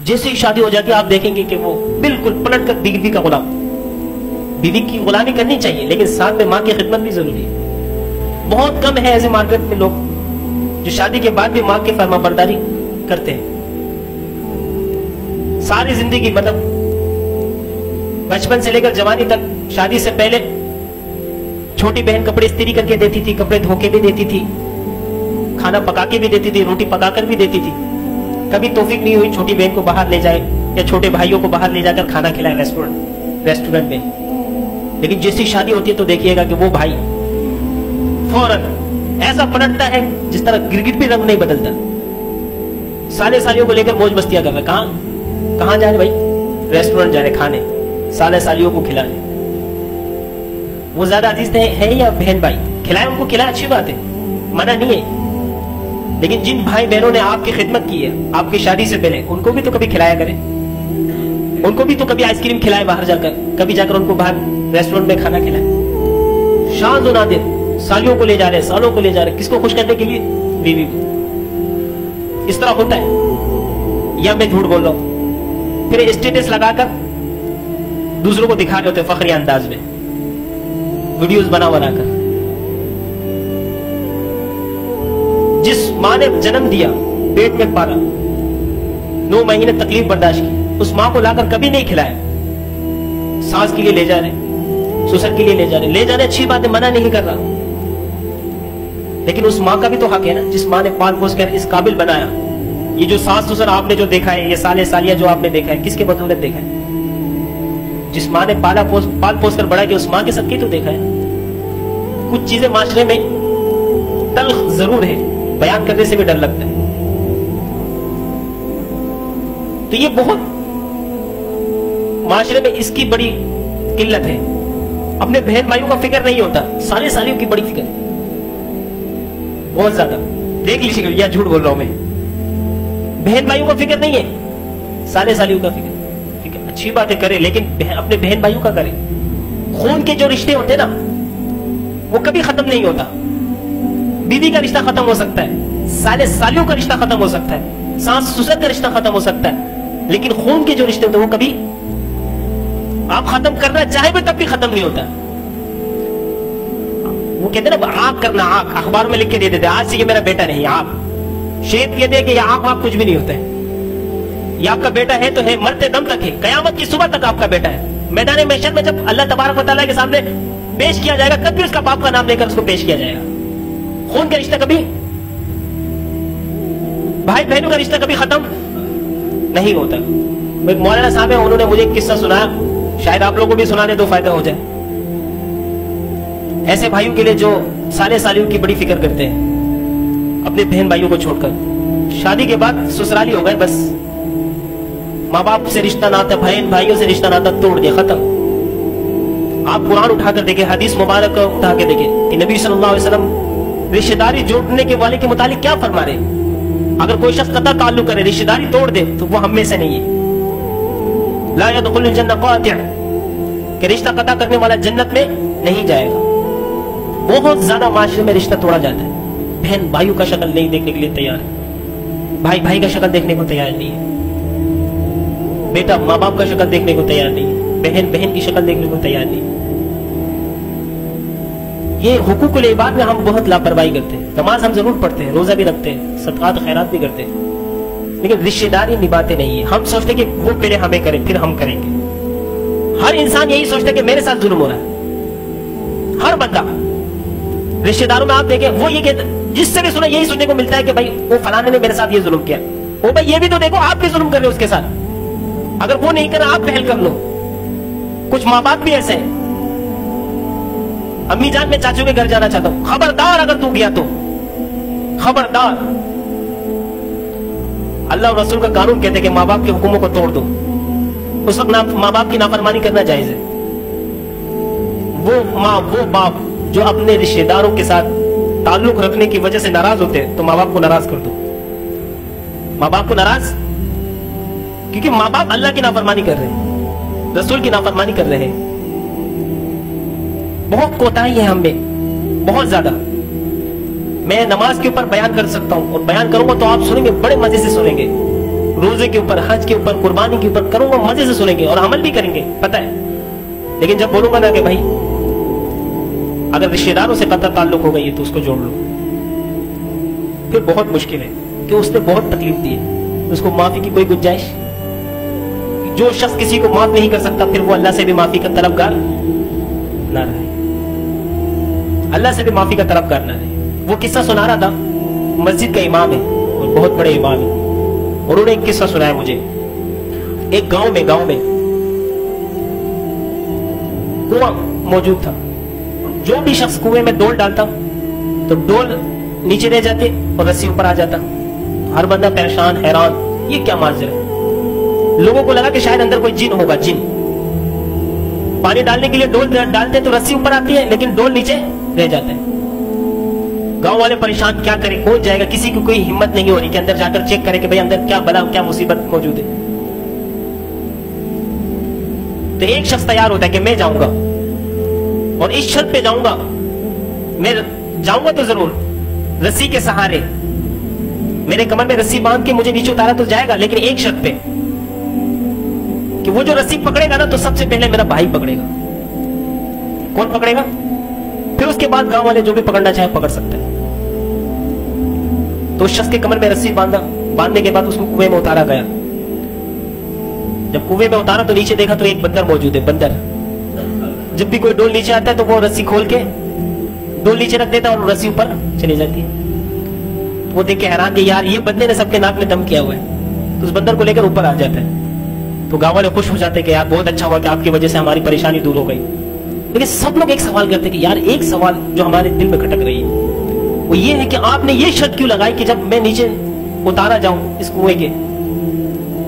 जैसे ही शादी हो जाती है आप देखेंगे कि वो बिल्कुल पलट कर बीवी का गुलाम। बीवी की गुलामी करनी चाहिए, लेकिन साथ में माँ की खिदमत भी जरूरी है। बहुत कम है ऐसे मार्केट में लोग जो शादी के बाद भी माँ की फरमाबरदारी करते हैं। सारी जिंदगी मतलब बचपन से लेकर जवानी तक, शादी से पहले छोटी बहन कपड़े इस्त्री करके देती थी, कपड़े धो के भी देती थी, खाना पका के भी देती थी, रोटी पका कर भी देती थी। कभी तौफीक नहीं हुई छोटी बहन को बाहर ले जाए या छोटे भाइयों को बाहर ले जाकर खाना खिलाए रेस्टोरेंट में। लेकिन जैसी शादी होती है तो देखिएगा कि वो भाई फौरन ऐसा पलटता है जिस तरह गिरगिट भी रंग नहीं बदलता। साले सालियों को लेकर मौज मस्तियां कर रहे। कहां जा रहे भाई? रेस्टोरेंट जा रहे खाने, साले सालियों को खिलाने। वो ज्यादा अजीज है या बहन भाई? खिलाए, उनको खिलाए, अच्छी बात है, मना नहीं है। लेकिन जिन भाई बहनों ने आपकी खिदमत की है आपकी शादी से पहले, उनको भी तो कभी खिलाया करें। उनको भी तो कभी आइसक्रीम खिलाए बाहर जाकर, कभी जाकर उनको बाहर रेस्टोरेंट में खाना खिलाए। शान तो ना दे, सालियों को ले जा रहे, सालों को ले जा रहे, किसको खुश करने के लिए? बीवी को। इस तरह होता है या मैं झूठ बोल रहा हूं? फिर स्टेटस लगाकर दूसरों को दिखा रहे होते फखरी अंदाज में, वीडियोस बनाकर। जिस माँ ने जन्म दिया, पेट में पाला, 9 महीने तकलीफ बर्दाश्त की, उस माँ को लाकर कभी नहीं खिलाया। सास के लिए ले जा रहे, ससुर के लिए ले जा रहे, अच्छी बात है, मना नहीं कर रहा। लेकिन उस माँ का भी तो हक है ना, जिस माँ ने पाल पोस कर इस काबिल बनाया। ये जो सास ससुर आपने जो देखा है, ये साले सालिया जो आपने देखा है, किसके बदौलत देखा है? जिस माँ ने पाल पोस कर बड़ा किया, उस माँ के सबके तो देखा है। कुछ चीजें माशरे में तल्ख जरूर है, बयान करने से भी डर लगता है। तो ये बहुत माशरे में इसकी बड़ी किल्लत है। अपने बहन भाइयों का फिक्र नहीं होता, साले सालियों की बड़ी फिक्र बहुत ज्यादा। देख लीजिएगा, या झूठ बोल रहा हूं मैं? बहन भाइयों का फिक्र नहीं है, साले सालियों का फिक्र। अच्छी बात है करे, लेकिन अपने बहन भाइयों का करे। खून के जो रिश्ते होते ना, वो कभी खत्म नहीं होता। बीवी का रिश्ता खत्म हो सकता है, साले सालियों का रिश्ता खत्म हो सकता है, सास ससुर का रिश्ता खत्म हो सकता है, लेकिन खून के जो रिश्ते होते हैं वो कभी आप खत्म करना चाहे भी तब भी खत्म नहीं होता। वो कहते ना आग करना, आग अखबार में लिख के दे देते, आज से ये मेरा बेटा नहीं, आग। शेर कहते हैं कि ये आग कुछ भी नहीं होता है, ये आपका बेटा है तो है, मरते दम तक है, कयामत की सुबह तक आपका बेटा है। मैदान महशर में जब अल्लाह तबारक व तआला के सामने पेश किया जाएगा, कभी उसका बाप का नाम लेकर उसको पेश किया जाएगा। खून का रिश्ता कभी, भाई बहनों का रिश्ता कभी खत्म नहीं होता। एक मौलाना साहब है, उन्होंने मुझे एक किस्सा सुनाया, शायद आप लोगों को भी सुनाने तो फायदा हो जाए। ऐसे भाइयों के लिए जो साले सालियों की बड़ी फिक्र करते हैं, अपने बहन भाइयों को छोड़कर। शादी के बाद ससुराली हो गए, बस माँ बाप से रिश्ता नाता, बहन भाइयों से रिश्ता नाता तोड़ दिया, खत्म। आप कुरान उठाकर देखें, हदीस मुबारक उठा के देखें कि नबी सल्लल्लाहु अलैहि वसल्लम रिश्तेदारी जोड़ने के वाले के मुतालिक क्या फरमा रहे? अगर कोई शख्स कता ताल्लुक करे, रिश्तेदारी तोड़ दे, तो वो हम में से नहीं है। ला यदखुलुल जन्नह कातिअ, कि रिश्ता कता करने वाला जन्नत में नहीं जाएगा। बहुत ज्यादा माशरे में रिश्ता तोड़ा जाता है। बहन भाइयों का शक्ल नहीं देखने के लिए तैयार है, भाई भाई का शक्ल देखने को तैयार नहीं है, बेटा माँ बाप का शक्ल देखने को तैयार नहीं है, बहन बहन की शक्ल देखने को तैयार नहीं है। ये हुकूकुल इबाद में हम बहुत लापरवाही करते हैं। नमाज हम जरूर पढ़ते हैं, रोजा भी रखते हैं, सदकात खैरात भी करते हैं, लेकिन रिश्तेदारी निभाते नहीं है। हम सोचते कि वो पहले हमें करें फिर हम करेंगे। हर इंसान यही सोचता है कि मेरे साथ जुल्म हो रहा है। हर बंदा रिश्तेदारों में आप देखें, वो ये कहते, जिससे भी सुना यही सुनने को मिलता है कि भाई वो फलाने ने मेरे साथ ये जुल्म किया। ओ भाई ये भी तो देखो, आप भी जुल्म कर रहे हो उसके साथ। अगर वो नहीं कर रहा आप पहल कर लो। कुछ माँ बाप भी ऐसे हैं, अम्मी जान मैं चाचू के घर जाना चाहता हूं, खबरदार अगर तू गया तो खबरदार। अल्लाह और रसूल का कानून कहते हैं कि माँ बाप के हुक्मों को तोड़ दो। उस वक्त माँ बाप की नाफरमानी करना जायज है। वो माँ वो बाप जो अपने रिश्तेदारों के साथ ताल्लुक रखने की वजह से नाराज होते हैं, तो माँ बाप को नाराज कर दो। माँ बाप को नाराज, क्योंकि माँ बाप अल्लाह की नाफरमानी कर रहे हैं, रसूल की नाफरमानी कर रहे हैं। बहुत कोताही है हम में, बहुत ज्यादा। मैं नमाज के ऊपर बयान कर सकता हूं, और बयान करूंगा तो आप सुनेंगे, बड़े मजे से सुनेंगे। रोजे के ऊपर, हज के ऊपर, कुर्बानी के ऊपर करूंगा, मजे से सुनेंगे और अमल भी करेंगे, पता है। लेकिन जब बोलूंगा ना कि भाई अगर रिश्तेदारों से कतई ताल्लुक हो गई है तो उसको जोड़ लो, फिर बहुत मुश्किल है कि उसने बहुत तकलीफ दी है, उसको माफी की कोई गुंजाइश। जो शख्स किसी को माफ नहीं कर सकता फिर वो अल्लाह से भी माफी का तलबगार ना रहे, अल्लाह से भी माफी का तलबगार ना रहे। वो किस्सा सुना रहा था, मस्जिद का इमाम है और बहुत बड़े इमाम है, और उन्होंने एक किस्सा सुनाया मुझे। एक गांव में कुआं मौजूद था। जो भी शख्स कुएं में डोल डालता तो डोल नीचे रह जाती और रस्सी ऊपर आ जाता। हर बंदा परेशान, हैरान, ये क्या माजर है। लोगों को लगा कि शायद अंदर कोई जिन होगा, जिन। पानी डालने के लिए डोल डालते तो रस्सी ऊपर आती है लेकिन डोल नीचे रह जाता है। गांव वाले परेशान, क्या करें, कौन जाएगा। किसी को कोई हिम्मत नहीं हो रही कि अंदर जाकर चेक करे कि भाई अंदर क्या बला, क्या मुसीबत मौजूद है। तो एक शख्स तैयार होता है कि मैं जाऊंगा और इस छत पे जाऊंगा, मैं जाऊंगा तो जरूर रस्सी के सहारे, मेरे कमर में रस्सी बांध के मुझे नीचे उतारा तो जाएगा, लेकिन एक शर्त पे कि वो जो रस्सी पकड़ेगा ना तो सबसे पहले मेरा भाई पकड़ेगा। कौन पकड़ेगा? फिर उसके बाद गांव वाले जो भी पकड़ना चाहे पकड़ सकते हैं। तो उस शख्स के कमर में रस्सी बांधने के बाद उसको कुएं में उतारा गया। जब कुएं में उतारा तो नीचे देखा तो एक बंदर मौजूद है। बंदर जब भी कोई डोल नीचे आता है तो वो रस्सी खोल के डोल नीचे रख देता है और रस्सी ऊपर चली जाती है। वो देख के हैरान कि यार ये बंदे ने सबके नाक में दम किया हुआ है, तो उस बंदर को लेकर ऊपर आ जाता है। तो गांव वाले खुश हो जाते हैं कि यार बहुत अच्छा हुआ कि आपकी वजह से हमारी परेशानी दूर हो गई। लेकिन सब लोग एक सवाल करते हैं कि यार एक सवाल जो हमारे दिल में खटक रही है वो ये है कि आपने ये शर्त क्यों लगाई कि जब मैं नीचे उतारा जाऊं इस कुएं के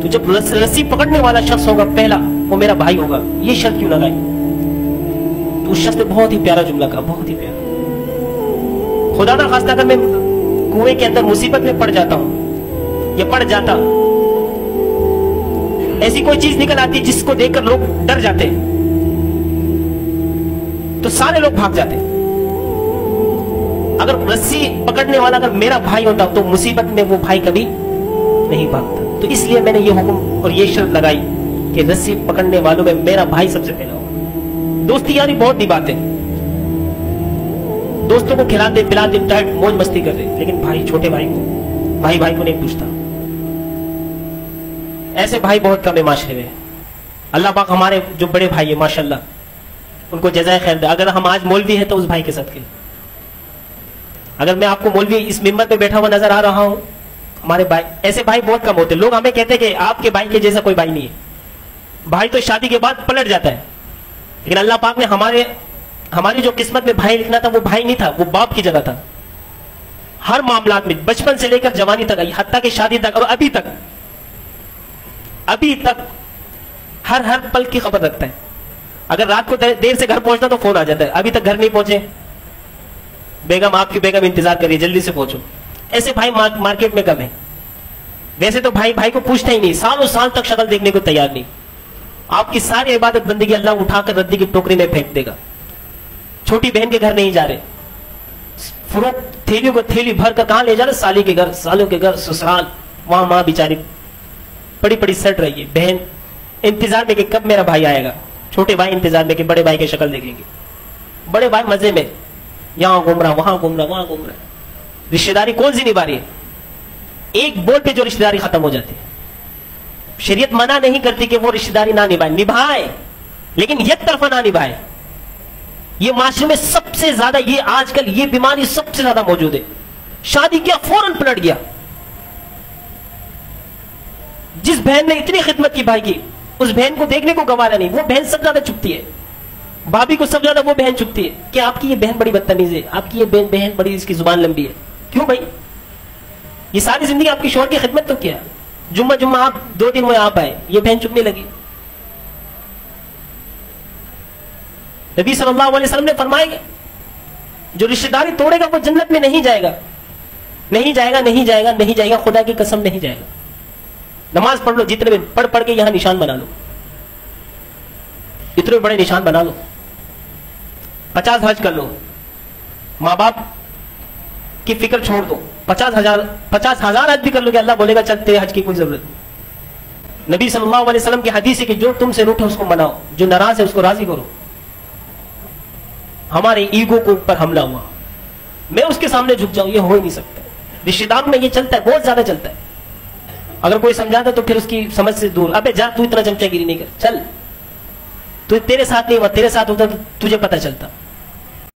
तो जब रस्सी पकड़ने वाला शख्स होगा पहला वो मेरा भाई होगा, ये शर्त क्यों लगाई? तो उस शख्स ने बहुत ही प्यारा जुमला कहा, बहुत ही प्यारा। खुदा ना खास्ता अगर मैं कुएं के अंदर मुसीबत में पड़ जाता हूं या पड़ जाता, ऐसी कोई चीज निकल आती है जिसको देखकर लोग डर जाते तो सारे लोग भाग जाते। अगर रस्सी पकड़ने वाला अगर मेरा भाई होता तो मुसीबत में वो भाई कभी नहीं भागता। तो इसलिए मैंने ये हुक्म और ये शर्त लगाई कि रस्सी पकड़ने वालों में मेरा भाई सबसे पहला होगा। दोस्ती यारी बहुत निभाते, दोस्तों को खिलाते पिलाते टाइट मौज मस्ती करते, लेकिन भाई छोटे भाई को नहीं पूछता। ऐसे भाई बहुत कम है माशरे में। अल्लाह पाक हमारे जो बड़े भाई है माशाल्लाह उनको जज़ाए खैर दे। अगर हम आज मौलवी है तो उस भाई के साथ के, अगर मैं आपको मौलवी इस मिंबर पे बैठा हुआ नजर आ रहा हूं, हमारे भाई, ऐसे भाई बहुत कम होते। लोग हमें कहते हैं कि आपके भाई के जैसा कोई भाई नहीं है। भाई तो शादी के बाद पलट जाता है, लेकिन अल्लाह पाक ने हमारी जो किस्मत में भाई लिखना था वो भाई नहीं था, वो बाप की जगह था। हर मामलात में बचपन से लेकर जवानी तक, हत्ता की शादी तक और अभी तक हर पल की खबर रखता है। अगर रात को देर से घर पहुंचना तो फोन आ जाता है, अभी तक घर नहीं पहुंचे, बेगम आपकी बेगम इंतजार करिए, जल्दी से पहुंचो। ऐसे भाई मार्केट में कम है। वैसे तो भाई को पूछता ही नहीं, सालों साल तक शक्ल देखने को तैयार नहीं। आपकी सारी इबादत बंदगी अल्लाह उठाकर रद्दी की टोकरी में फेंक देगा। छोटी बहन के घर नहीं जा रहे, फ्रूट थैलियों को थैली भर कर कहां ले जा रहे? साली के घर, सालों के घर, ससुराल। वहां मां बेचारी बड़ी बड़ी सट रही है, बहन इंतजार में कि कब मेरा भाई आएगा, छोटे भाई इंतजार में कि बड़े भाई की शक्ल देखेंगे। बड़े भाई मजे में यहां घूम रहा, वहां घूम रहा, वहां घूम रहा। रिश्तेदारी कौन सी निभा रही है? एक बोल पे जो रिश्तेदारी खत्म हो जाती है। शरीयत मना नहीं करती कि वो रिश्तेदारी ना निभाए, लेकिन एक तरफा ना निभाए। ये माशरे में सबसे ज्यादा ये आजकल ये बीमारी सबसे ज्यादा मौजूद है। शादी किया फौरन पलट गया। जिस बहन ने इतनी खिदमत की भाई की, उस बहन को देखने को गवारा नहीं। वो बहन सब ज्यादा चुपती है, भाभी को सब ज्यादा वो बहन चुपती है कि आपकी ये बहन बड़ी बदतमीज है, आपकी ये बहन बड़ी, इसकी जुबान लंबी है। क्यों भाई? ये सारी जिंदगी आपकी शौहर की खिदमत तो किया, जुम्मा आप 2 दिन हुए आप आए, ये बहन चुपने लगी। नबी सल्लल्लाहु अलैहि वसल्लम ने फरमाया जो रिश्तेदारी तोड़ेगा वो जन्नत में नहीं जाएगा, नहीं जाएगा, नहीं जाएगा, नहीं जाएगा, खुदा की कसम नहीं जाएगा। नमाज पढ़ लो, जितने में पढ़ के यहां निशान बना लो, इतने बड़े निशान बना लो। 50 हज कर लो, माँ बाप की फिक्र छोड़ दो। 50,000 हज भी कर लो कि अल्लाह बोलेगा चल तेरे हज की कोई जरूरत नहीं। नबी सल्लल्लाहु अलैहि वसल्लम की हदीस है कि जो तुमसे रूठे उसको मनाओ, जो नाराज है उसको राजी करो। हमारे ईगो को ऊपर हमला हुआ, मैं उसके सामने झुक जाऊं, ये हो ही नहीं सकता। रिश्तेदार में ये चलता है, बहुत ज्यादा चलता है। अगर कोई समझाता तो फिर उसकी समझ से दूर, अबे जा तू इतना चमचागिरी नहीं कर, चल तू, तेरे साथ नहीं हुआ, तेरे साथ होता तो तुझे पता चलता।